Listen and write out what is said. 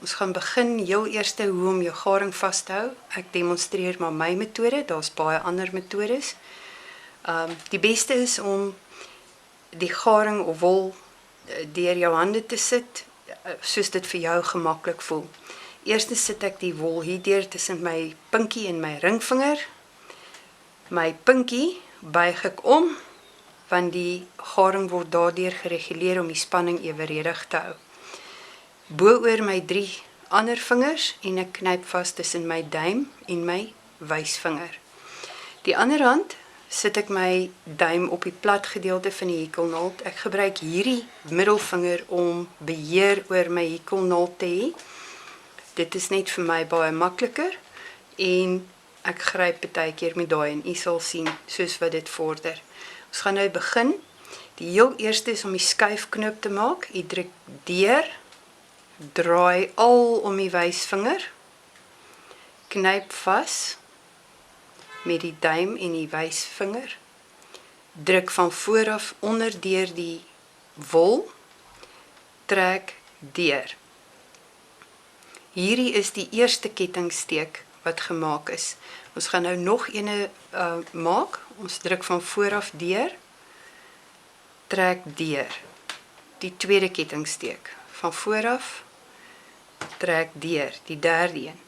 Ons gaan begin heel eers hoe om jou garing vas te hou. Ek demonstreer maar my metode, daar's baie ander metodes. Die beste is om die garing of wol deur jou hande te sit, soos dit vir jou gemaklik voel. Eerstens sit ek die wol hier deur tussen my pinkie en my ringvinger. My pinkie buig ek om, want die garing word daardeur gereguleer om die spanning eweredig te hou. Bo-oor my 3 ander vingers en ek knyp vas tussen my duim en my wysvinger. Die ander hand sit ek my duim op die plat gedeelte van die hekelnaald. Ek gebruik hierdie middelvinger om beheer oor my hekelnaald te hê. Dit is net vir my baie makliker en ek gryp baie keer met daai en u sal sien soos wat dit vorder. Ons gaan nou begin. Die heel eerste is om die skuifknoop te maak. U druk deur, draai al om die wysvinger, knyp vas met die duim en die wysvinger, druk van voor af onder deur die wol, trek deur. Hierdie is die eerste kettingsteek wat gemaak is. Ons gaan nou nog ene maak. Ons druk van voor af deur, trek deur. Die tweede kettingsteek. Van voor af, trek deur. Die derde een.